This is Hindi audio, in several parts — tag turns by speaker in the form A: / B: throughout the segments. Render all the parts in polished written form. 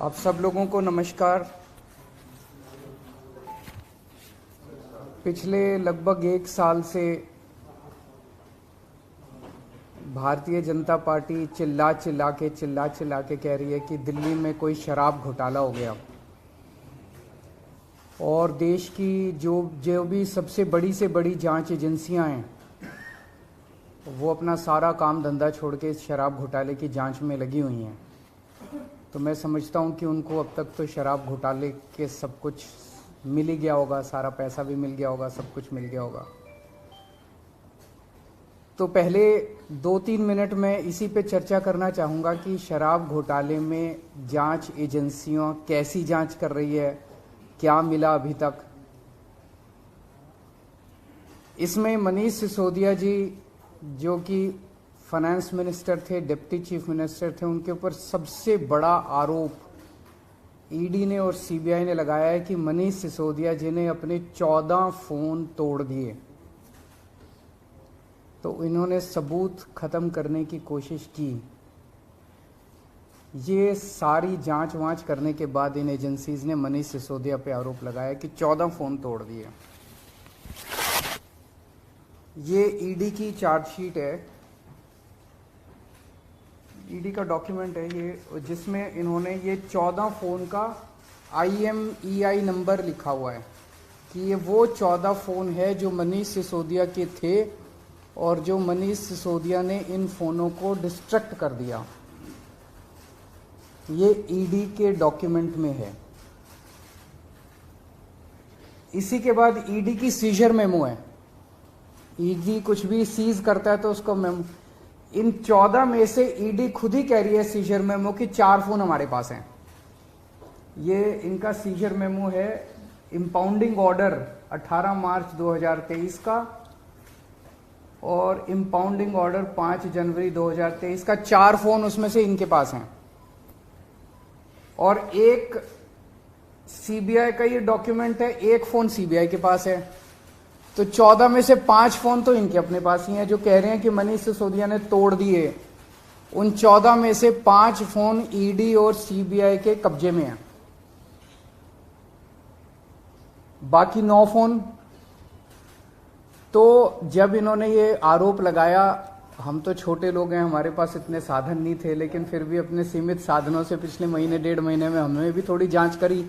A: आप सब लोगों को नमस्कार। पिछले लगभग 1 साल से भारतीय जनता पार्टी चिल्ला चिल्ला के कह रही है कि दिल्ली में कोई शराब घोटाला हो गया और देश की जो भी सबसे बड़ी से बड़ी जांच एजेंसियां हैं वो अपना सारा काम धंधा छोड़ के इस शराब घोटाले की जांच में लगी हुई हैं। तो मैं समझता हूं कि उनको अब तक तो शराब घोटाले के सब कुछ मिल ही गया होगा, सारा पैसा भी मिल गया होगा, सब कुछ मिल गया होगा। तो पहले 2-3 मिनट में इसी पे चर्चा करना चाहूँगा कि शराब घोटाले में जांच एजेंसियां कैसी जांच कर रही है, क्या मिला अभी तक। इसमें मनीष सिसोदिया जी जो कि फाइनेंस मिनिस्टर थे, डिप्टी चीफ मिनिस्टर थे, उनके ऊपर सबसे बड़ा आरोप ईडी ने और सीबीआई ने लगाया है कि मनीष सिसोदिया जी ने अपने 14 फोन तोड़ दिए। तो इन्होंने सबूत खत्म करने की कोशिश की। ये सारी जांच वांच करने के बाद इन एजेंसीज ने मनीष सिसोदिया पे आरोप लगाया कि 14 फोन तोड़ दिए। ये ईडी की चार्जशीट है, ईडी का डॉक्यूमेंट है ये, जिसमें इन्होंने ये 14 फोन का IMEI नंबर लिखा हुआ है कि ये वो 14 फोन है जो मनीष सिसोदिया के थे और जो मनीष सिसोदिया ने इन फोनों को डिस्ट्रक्ट कर दिया। ये ईडी के डॉक्यूमेंट में है। इसी के बाद ईडी की सीजर मेमो है। ईडी कुछ भी सीज करता है तो उसको मेमो, इन 14 में से ईडी खुद ही कह रही है सीजर मेमो कि 4 फोन हमारे पास हैं। ये इनका सीजर मेमो है, इंपाउंडिंग ऑर्डर 18 मार्च 2023 का और इंपाउंडिंग ऑर्डर 5 जनवरी 2023 का। 4 फोन उसमें से इनके पास हैं और एक सीबीआई का ये डॉक्यूमेंट है, एक फोन सीबीआई के पास है। तो 14 में से 5 फोन तो इनके अपने पास ही हैं जो कह रहे हैं कि मनीष सिसोदिया ने तोड़ दिए। उन 14 में से 5 फोन ईडी और सीबीआई के कब्जे में हैं, बाकी 9 फोन। तो जब इन्होंने ये आरोप लगाया, हम तो छोटे लोग हैं, हमारे पास इतने साधन नहीं थे, लेकिन फिर भी अपने सीमित साधनों से पिछले महीने 1.5 महीने में हमने भी थोड़ी जांच करी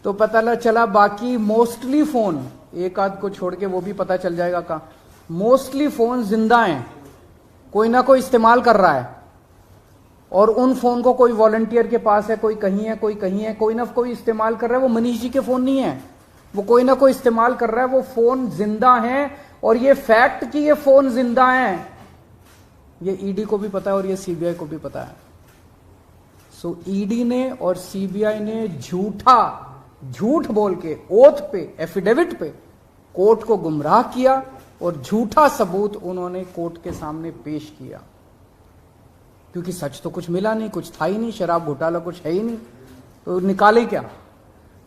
A: तो पता चला बाकी मोस्टली फोन, एक आध को छोड़ के वो भी पता चल जाएगा का, मोस्टली फोन जिंदा हैं, कोई ना कोई इस्तेमाल कर रहा है। और उन फोन को कोई वॉलंटियर के पास है, कोई कहीं है, कोई कहीं है, कोई ना कोई इस्तेमाल कर रहा है। वो मनीष जी के फोन नहीं है, वो कोई ना कोई इस्तेमाल कर रहा है। वो फोन जिंदा हैं और ये फैक्ट कि ये फोन जिंदा हैं ये ईडी को भी पता है और ये सीबीआई को भी पता है। सो ईडी ने और सीबीआई ने झूठ बोल के ओथ पे, एफिडेविट पे कोर्ट को गुमराह किया और झूठा सबूत उन्होंने कोर्ट के सामने पेश किया, क्योंकि सच तो कुछ मिला नहीं, कुछ था ही नहीं, शराब घोटाला कुछ है ही नहीं, तो निकाले क्या।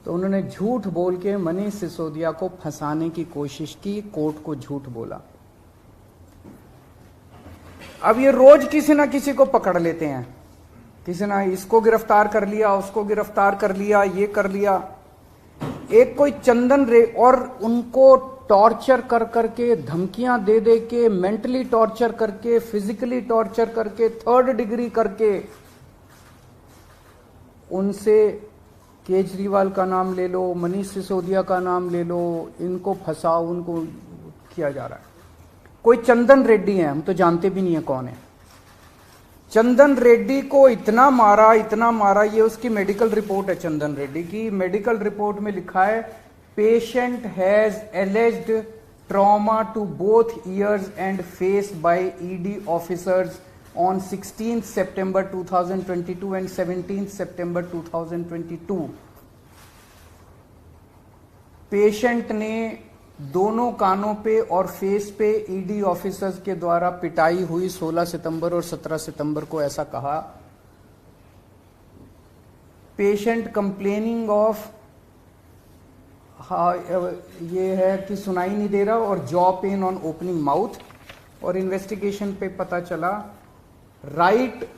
A: तो उन्होंने झूठ बोल के मनीष सिसोदिया को फंसाने की कोशिश की, कोर्ट को झूठ बोला। अब ये रोज किसी ना किसी को पकड़ लेते हैं, किसी ना इसको गिरफ्तार कर लिया, उसको गिरफ्तार कर लिया, ये कर लिया। एक कोई चंदन रे, और उनको टॉर्चर कर करके, धमकियां दे दे के, मेंटली टॉर्चर करके, फिजिकली टॉर्चर करके, 3rd डिग्री करके उनसे केजरीवाल का नाम ले लो, मनीष सिसोदिया का नाम ले लो, इनको फंसाओ, उनको किया जा रहा है। कोई चंदन रेड्डी है, हम तो जानते भी नहीं है कौन है। चंदन रेड्डी को इतना मारा, ये उसकी मेडिकल रिपोर्ट है। चंदन रेड्डी की मेडिकल रिपोर्ट में लिखा है, patient has alleged trauma to both ears and face by ED officers on 16 September 2022 and 17 September 2022। Patient ने दोनों कानों पे और फेस पे ईडी ऑफिसर्स के द्वारा पिटाई हुई 16 सितंबर और 17 सितंबर को, ऐसा कहा। पेशेंट कंप्लेनिंग ऑफ, ये है कि सुनाई नहीं दे रहा, और jaw pain on opening mouth. और इन्वेस्टिगेशन पे पता चला right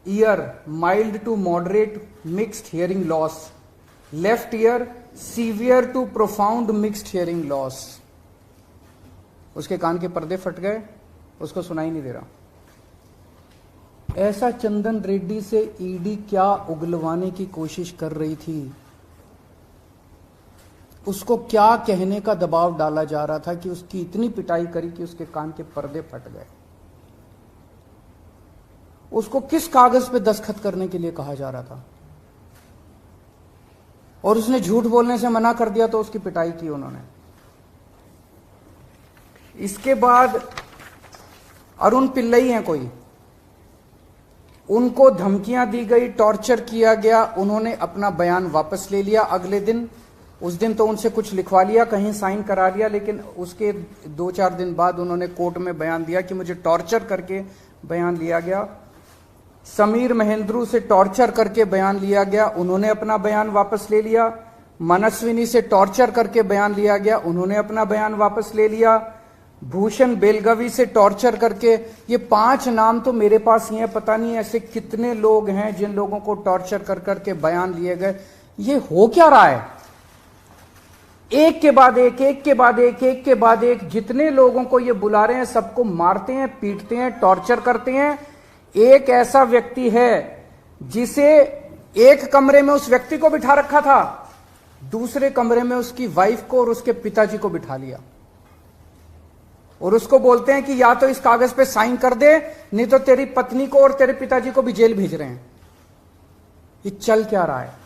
A: ear mild to moderate mixed hearing loss, left ear severe to profound mixed hearing loss. उसके कान के पर्दे फट गए, उसको सुनाई नहीं दे रहा। ऐसा चंदन रेड्डी से ईडी क्या उगलवाने की कोशिश कर रही थी, उसको क्या कहने का दबाव डाला जा रहा था कि उसकी इतनी पिटाई करी कि उसके कान के पर्दे फट गए। उसको किस कागज पे दस्तखत करने के लिए कहा जा रहा था, और उसने झूठ बोलने से मना कर दिया तो उसकी पिटाई की उन्होंने। इसके बाद अरुण पिल्लई हैं कोई, उनको धमकियां दी गई, टॉर्चर किया गया, उन्होंने अपना बयान वापस ले लिया अगले दिन। उस दिन तो उनसे कुछ लिखवा लिया, कहीं साइन करा लिया, लेकिन उसके 2-4 दिन बाद उन्होंने कोर्ट में बयान दिया कि मुझे टॉर्चर करके बयान लिया गया। समीर महेंद्रू से टॉर्चर करके बयान लिया गया, उन्होंने अपना बयान वापस ले लिया। मनस्विनी से टॉर्चर करके बयान लिया गया, उन्होंने अपना बयान वापस ले लिया। भूषण बेलगवी से टॉर्चर करके, ये 5 नाम तो मेरे पास ही हैं, पता नहीं ऐसे कितने लोग हैं जिन लोगों को टॉर्चर कर करके बयान लिए गए। ये हो क्या रहा है? एक के बाद एक, एक के बाद एक, एक के बाद एक, जितने लोगों को ये बुला रहे हैं सबको मारते हैं, पीटते हैं, टॉर्चर करते हैं। एक ऐसा व्यक्ति है जिसे एक कमरे में उस व्यक्ति को बिठा रखा था, दूसरे कमरे में उसकी वाइफ को और उसके पिताजी को बिठा लिया, और उसको बोलते हैं कि या तो इस कागज पे साइन कर दे, नहीं तो तेरी पत्नी को और तेरे पिताजी को भी जेल भेज रहे हैं। ये चल क्या रहा है?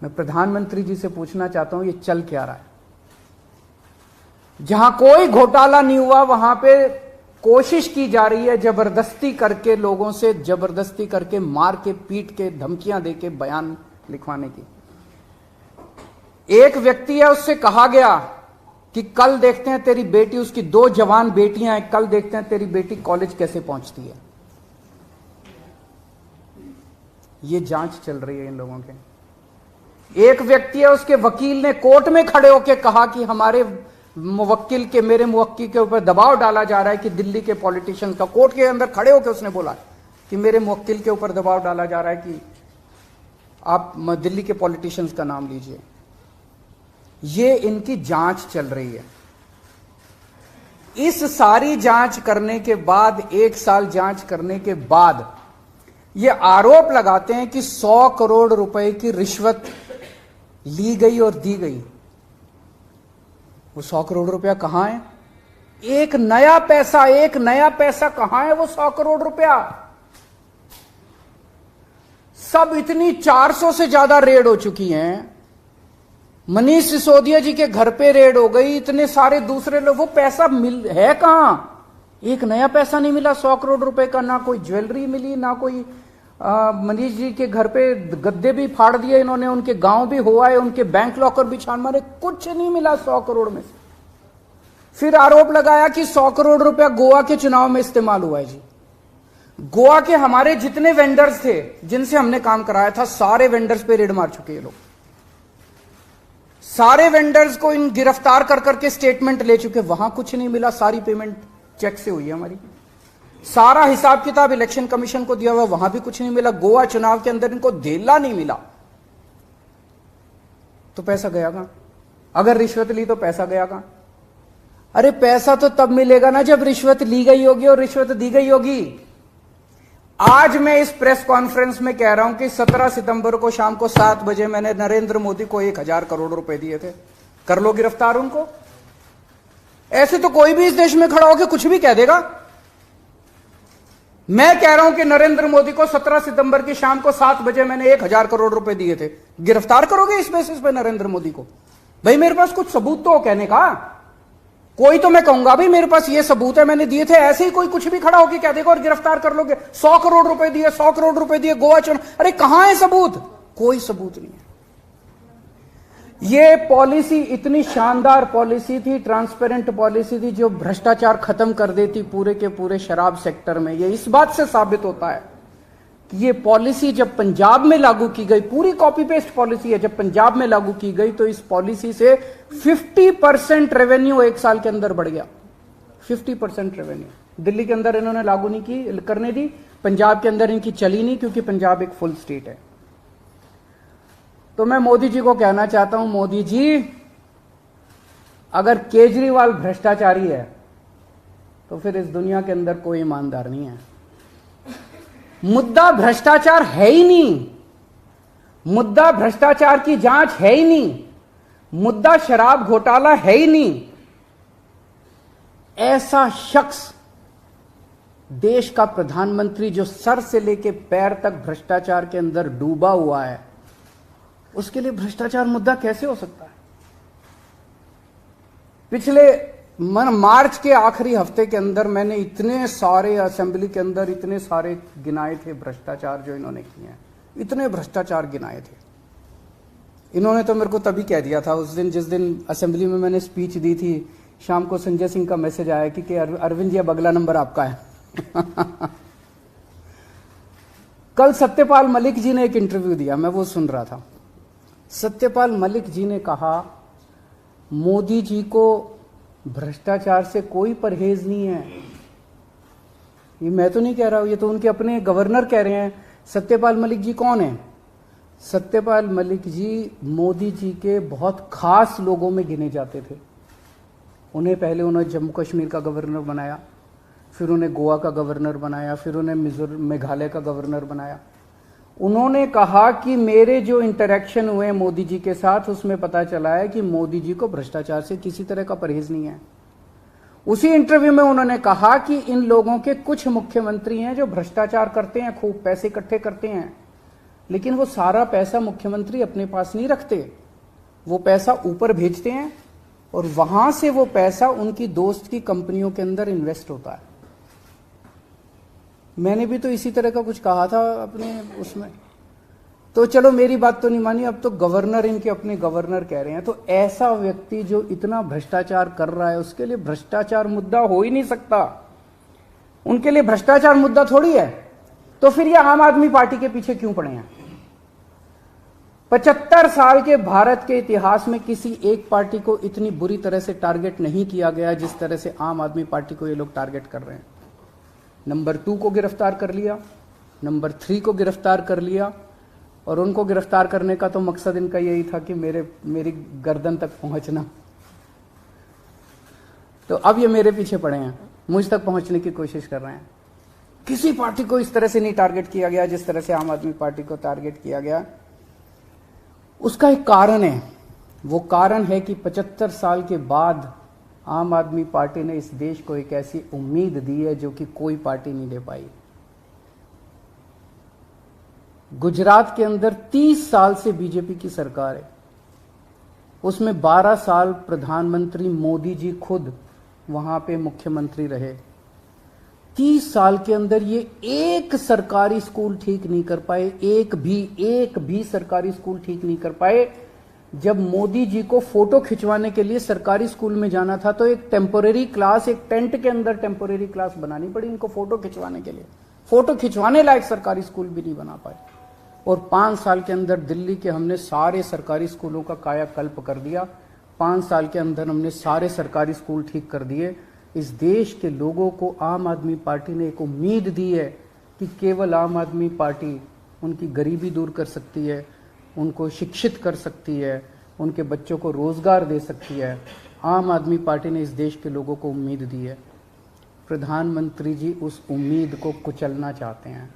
A: मैं प्रधानमंत्री जी से पूछना चाहता हूं, ये चल क्या रहा है? जहां कोई घोटाला नहीं हुआ वहां पे कोशिश की जा रही है जबरदस्ती करके, लोगों से जबरदस्ती करके, मार के, पीट के, धमकियां देके बयान लिखवाने की। एक व्यक्ति है, उससे कहा गया कि कल देखते हैं तेरी बेटी, उसकी 2 जवान बेटियां हैं, कल देखते हैं तेरी बेटी कॉलेज कैसे पहुंचती है। ये जांच चल रही है इन लोगों के। एक व्यक्ति है, उसके वकील ने कोर्ट में खड़े होकर कहा कि हमारे मुवक्किल के, मेरे मुवक्किल के ऊपर दबाव डाला जा रहा है कि दिल्ली के पॉलिटिशियंस का, कोर्ट के अंदर खड़े होकर उसने बोला कि मेरे मुवक्किल के ऊपर दबाव डाला जा रहा है कि आप दिल्ली के पॉलिटिशियंस का नाम लीजिए। ये इनकी जांच चल रही है। इस सारी जांच करने के बाद, 1 साल जांच करने के बाद, ये आरोप लगाते हैं कि 100 करोड़ रुपए की रिश्वत ली गई और दी गई। वो 100 करोड़ रुपया कहां है? एक नया पैसा कहां है वो 100 करोड़ रुपया? सब इतनी 400 से ज्यादा रेड हो चुकी हैं। मनीष सिसोदिया जी के घर पे रेड हो गई, इतने सारे दूसरे लोग, वो पैसा है कहां? एक नया पैसा नहीं मिला 100 करोड़ रुपए का, ना कोई ज्वेलरी मिली, ना कोई मनीष जी के घर पे गद्दे भी फाड़ दिए इन्होंने, उनके गांव भी हुआ है, उनके बैंक लॉकर भी छान मारे, कुछ नहीं मिला 100 करोड़ में से। फिर आरोप लगाया कि 100 करोड़ रुपया गोवा के चुनाव में इस्तेमाल हुआ है। जी, गोवा के हमारे जितने वेंडर्स थे जिनसे हमने काम कराया था, सारे वेंडर्स पे रेड मार चुके ये लोग। सारे वेंडर्स को इन गिरफ्तार कर करके स्टेटमेंट ले चुके, वहां कुछ नहीं मिला, सारी पेमेंट चेक से हुई है हमारी। सारा हिसाब किताब इलेक्शन कमीशन को दिया हुआ, वहां भी कुछ नहीं मिला। गोवा चुनाव के अंदर इनको धेला नहीं मिला, तो पैसा गया कहां? अगर रिश्वत ली तो पैसा गया कहां? अरे पैसा तो तब मिलेगा ना जब रिश्वत ली गई होगी और रिश्वत दी गई होगी। आज मैं इस प्रेस कॉन्फ्रेंस में कह रहा हूं कि 17 सितंबर को शाम को 7 बजे मैंने नरेंद्र मोदी को 1000 करोड़ रुपए दिए थे। कर लो गिरफ्तार उनको। ऐसे तो कोई भी इस देश में खड़ा होकर कुछ भी कह देगा। मैं कह रहा हूं कि नरेंद्र मोदी को 17 सितंबर की शाम को 7 बजे मैंने 1000 करोड़ रुपए दिए थे। गिरफ्तार करोगे इस बेसिस पे नरेंद्र मोदी को? भाई मेरे पास कुछ सबूत तो हो कहने का। कोई तो मैं कहूंगा भाई मेरे पास ये सबूत है, मैंने दिए थे। ऐसे ही कोई कुछ भी खड़ा होकर कह देगा और गिरफ्तार कर लोगे। 100 करोड़ रुपए दिए, 100 करोड़ रुपए दिए गोवा चुनाव। अरे कहां है सबूत? कोई सबूत नहीं है। ये पॉलिसी इतनी शानदार पॉलिसी थी, ट्रांसपेरेंट पॉलिसी थी, जो भ्रष्टाचार खत्म कर देती पूरे के पूरे शराब सेक्टर में। ये इस बात से साबित होता है कि ये पॉलिसी जब पंजाब में लागू की गई, पूरी कॉपी पेस्ट पॉलिसी है, जब पंजाब में लागू की गई तो इस पॉलिसी से 50% रेवेन्यू 1 साल के अंदर बढ़ गया। 50% रेवेन्यू। दिल्ली के अंदर इन्होंने लागू नहीं की करने दी, पंजाब के अंदर इनकी चली नहीं क्योंकि पंजाब एक फुल स्टेट है। तो मैं मोदी जी को कहना चाहता हूं, मोदी जी अगर केजरीवाल भ्रष्टाचारी है तो फिर इस दुनिया के अंदर कोई ईमानदार नहीं है। मुद्दा भ्रष्टाचार है ही नहीं, मुद्दा भ्रष्टाचार की जांच है ही नहीं, मुद्दा शराब घोटाला है ही नहीं। ऐसा शख्स देश का प्रधानमंत्री जो सर से लेकर पैर तक भ्रष्टाचार के अंदर डूबा हुआ है, उसके लिए भ्रष्टाचार मुद्दा कैसे हो सकता है? पिछले मार्च के आखिरी हफ्ते के अंदर मैंने इतने सारे असेंबली के अंदर इतने सारे गिनाए थे भ्रष्टाचार जो इन्होंने किए हैं, इतने भ्रष्टाचार गिनाए थे। इन्होंने तो मेरे को तभी कह दिया था उस दिन, जिस दिन असेंबली में मैंने स्पीच दी थी, शाम को संजय सिंह का मैसेज आया कि अरविंद जी अब अगला नंबर आपका है। कल सत्यपाल मलिक जी ने एक इंटरव्यू दिया, मैं वो सुन रहा था। सत्यपाल मलिक जी ने कहा मोदी जी को भ्रष्टाचार से कोई परहेज नहीं है। ये मैं तो नहीं कह रहा हूं, ये तो उनके अपने गवर्नर कह रहे हैं। सत्यपाल मलिक जी कौन है? सत्यपाल मलिक जी मोदी जी के बहुत खास लोगों में गिने जाते थे। उन्हें पहले उन्होंने जम्मू कश्मीर का गवर्नर बनाया, फिर उन्हें गोवा का गवर्नर बनाया, फिर उन्हें मेघालय का गवर्नर बनाया। उन्होंने कहा कि मेरे जो इंटरेक्शन हुए मोदी जी के साथ उसमें पता चला है कि मोदी जी को भ्रष्टाचार से किसी तरह का परहेज नहीं है। उसी इंटरव्यू में उन्होंने कहा कि इन लोगों के कुछ मुख्यमंत्री हैं जो भ्रष्टाचार करते हैं, खूब पैसे इकट्ठे करते हैं, लेकिन वो सारा पैसा मुख्यमंत्री अपने पास नहीं रखते, वो पैसा ऊपर भेजते हैं और वहां से वो पैसा उनकी दोस्त की कंपनियों के अंदर इन्वेस्ट होता है। मैंने भी तो इसी तरह का कुछ कहा था अपने उसमें। तो चलो मेरी बात तो नहीं मानी, अब तो गवर्नर इनके अपने गवर्नर कह रहे हैं। तो ऐसा व्यक्ति जो इतना भ्रष्टाचार कर रहा है उसके लिए भ्रष्टाचार मुद्दा हो ही नहीं सकता। उनके लिए भ्रष्टाचार मुद्दा थोड़ी है। तो फिर ये आम आदमी पार्टी के पीछे क्यों पड़े हैं? 75 साल के भारत के इतिहास में किसी एक पार्टी को इतनी बुरी तरह से टारगेट नहीं किया गया जिस तरह से आम आदमी पार्टी को ये लोग टारगेट कर रहे हैं। नंबर 2 को गिरफ्तार कर लिया, नंबर 3 को गिरफ्तार कर लिया, और उनको गिरफ्तार करने का तो मकसद इनका यही था कि मेरी गर्दन तक पहुंचना। तो अब ये मेरे पीछे पड़े हैं, मुझ तक पहुंचने की कोशिश कर रहे हैं। किसी पार्टी को इस तरह से नहीं टारगेट किया गया जिस तरह से आम आदमी पार्टी को टारगेट किया गया। उसका एक कारण है, वो कारण है कि 75 साल के बाद आम आदमी पार्टी ने इस देश को एक ऐसी उम्मीद दी है जो कि कोई पार्टी नहीं दे पाई। गुजरात के अंदर 30 साल से बीजेपी की सरकार है, उसमें 12 साल प्रधानमंत्री मोदी जी खुद वहां पे मुख्यमंत्री रहे। 30 साल के अंदर ये एक सरकारी स्कूल ठीक नहीं कर पाए, एक भी सरकारी स्कूल ठीक नहीं कर पाए। जब मोदी जी को फोटो खिंचवाने के लिए सरकारी स्कूल में जाना था तो एक टेम्पोरेरी क्लास, एक टेंट के अंदर टेम्पोरेरी क्लास बनानी पड़ी इनको फोटो खिंचवाने के लिए। फोटो खिंचवाने लायक सरकारी स्कूल भी नहीं बना पाए। और 5 साल के अंदर दिल्ली के हमने सारे सरकारी स्कूलों का कायाकल्प कर दिया। 5 साल के अंदर हमने सारे सरकारी स्कूल ठीक कर दिए। इस देश के लोगों को आम आदमी पार्टी ने एक उम्मीद दी है कि केवल आम आदमी पार्टी उनकी गरीबी दूर कर सकती है, उनको शिक्षित कर सकती है, उनके बच्चों को रोजगार दे सकती है। आम आदमी पार्टी ने इस देश के लोगों को उम्मीद दी है। प्रधानमंत्री जी उस उम्मीद को कुचलना चाहते हैं।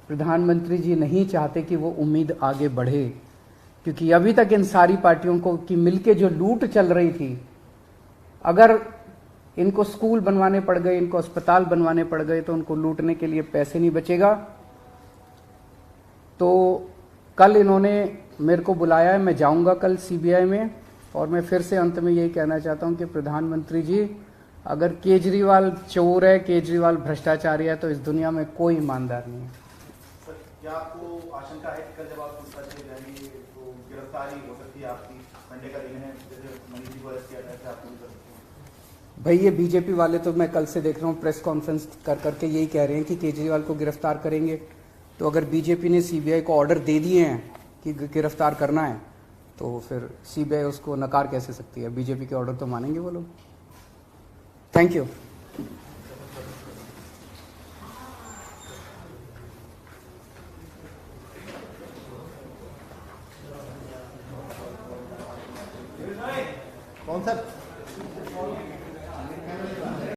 A: प्रधानमंत्री जी नहीं चाहते कि वो उम्मीद आगे बढ़े, क्योंकि अभी तक इन सारी पार्टियों को की मिलके जो लूट चल रही थी, अगर इनको स्कूल बनवाने पड़ गए, इनको अस्पताल बनवाने पड़ गए तो उनको लूटने के लिए पैसे नहीं बचेगा। तो कल इन्होंने मेरे को बुलाया है, मैं जाऊंगा कल सीबीआई में, और मैं फिर से अंत में यही कहना चाहता हूं कि प्रधानमंत्री जी, अगर केजरीवाल चोर है, केजरीवाल भ्रष्टाचारी है, तो इस दुनिया में कोई ईमानदार नहीं है।
B: सर, क्या आपको आशंका है कि कल जब आप पूछताछ जाएंगे तो गिरफ्तारी हो सकती है आपकी? संडे का दिन है, जैसे मनीष जी को अरेस्ट किया था, आप कर सकते हैं?
A: भाई ये बीजेपी वाले तो मैं कल से देख रहा हूँ प्रेस कॉन्फ्रेंस कर करके यही कह रहे हैं कि केजरीवाल को गिरफ्तार करेंगे। तो अगर बीजेपी ने सीबीआई को ऑर्डर दे दिए हैं कि गिरफ्तार करना है, तो फिर सीबीआई उसको नकार कैसे सकती है? बीजेपी के ऑर्डर तो मानेंगे वो लोग। Thank you.
B: कौन सर